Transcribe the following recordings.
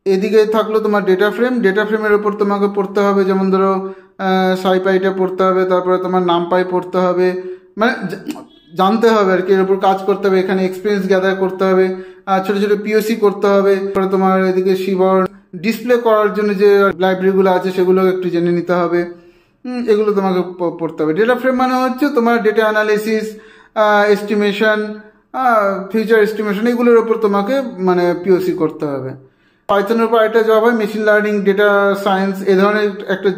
এদিকে থাকলো তোমার ডেটা ফ্রেম। ডেটা ফ্রেমের ওপর তোমাকে পড়তে হবে, যেমন ধরো সাইপাইটা পড়তে হবে, তারপরে তোমার নামপাই পড়তে হবে, মানে জানতে হবে আর কি, এর উপর কাজ করতে হবে, এখানে এক্সপিরিয়েন্স গ্যাদার করতে হবে, ছোটো ছোটো পিওসি করতে হবে। তারপরে তোমার এদিকে শিবর্ন ডিসপ্লে করার জন্য যে লাইব্রেরিগুলো আছে সেগুলো একটু জেনে নিতে হবে। এগুলো তোমাকে পড়তে হবে। ডেটা ফ্রেম মানে হচ্ছে তোমার data analysis, estimation, future estimation, এগুলোর ওপর তোমাকে মানে পিওসি করতে হবে। পাইথনের উপর একটা জব হয় মেশিন লার্নিং, ডেটা সায়েন্স, এ ধরনের একটা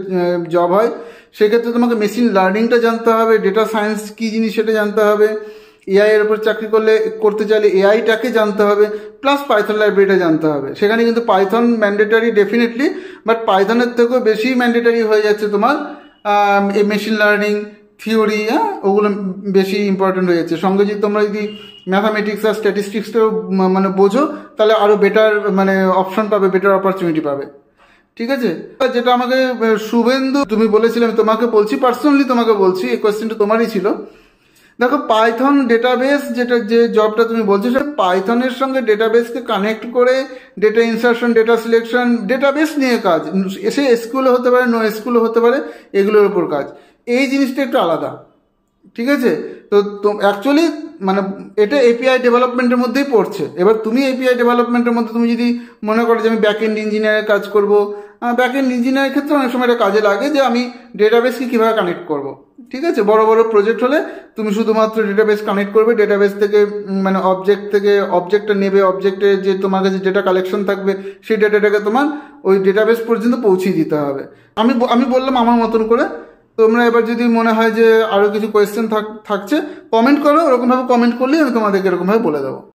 জব হয়। সেক্ষেত্রে তোমাকে মেশিন লার্নিংটা জানতে হবে, ডেটা সায়েন্স কী জিনিস সেটা জানতে হবে, এআই এর উপর চাকরি করতে চাইলে এআইটাকে জানতে হবে, প্লাস পাইথন লাইব্রেরিটা জানতে হবে। সেখানে কিন্তু পাইথন ম্যান্ডেটারি ডেফিনেটলি, বাট পাইথনের থেকেও বেশি ম্যান্ডেটারি হয়ে যাচ্ছে তোমার এই মেশিন লার্নিং থিওরি, ওগুলো বেশি ইম্পর্টেন্ট হয়ে যাচ্ছে। সঙ্গে যদি তোমরা যদি ম্যাথামেটিক্স আর স্ট্যাটিস্টিক্সটাও মানে বোঝো, তাহলে আরও বেটার মানে অপশন পাবে, বেটার অপরচুনিটি পাবে। ঠিক আছে, যেটা আমাকে শুভেন্দু তুমি বলেছিলে, আমি তোমাকে বলছি, পার্সোনালি তোমাকে বলছি, এই কোয়েশ্চেনটা তোমারই ছিল। দেখো, পাইথন ডেটাবেস যেটা যে জবটা তুমি বলছো, সেটা পাইথনের সঙ্গে ডেটাবেসকে কানেক্ট করে data insertion, data selection, database নিয়ে কাজ, এসে এসকিউএল হতে পারে, নো এসকিউএল হতে পারে, এগুলোর উপর কাজ। এই জিনিসটা একটু আলাদা। ঠিক আছে, তো অ্যাকচুয়ালি মানে এটা এপিআই ডেভেলপমেন্টের মধ্যেই পড়ছে। এবার তুমি এপিআই ডেভেলপমেন্টের মধ্যে তুমি যদি মনে করো যে আমি ব্যাক এন্ড ইঞ্জিনিয়ারের কাজ করব, ব্যাক এন্ড ইঞ্জিনিয়ারের ক্ষেত্রে অনেক সময় এটা কাজে লাগে যে আমি ডেটাবেসকে কীভাবে কানেক্ট করব। ঠিক আছে, বড় বড় প্রজেক্ট হলে তুমি শুধুমাত্র ডেটাবেস কানেক্ট করবে, ডেটাবেস থেকে মানে অবজেক্টটা নেবে, অবজেক্টের যে তোমার কাছে ডেটা কালেকশন থাকবে সেই ডেটাটাকে তোমার ওই ডেটাবেস পর্যন্ত পৌঁছিয়ে দিতে হবে। আমি বললাম আমার মতন করে। তোমরা এবার যদি মনে হয় যে আরও কিছু কোয়েশ্চেন থাকছে, কমেন্ট করো, ওরকমভাবে কমেন্ট করলেই আমি তোমাদেরকে এরকমভাবে বলে দেবো।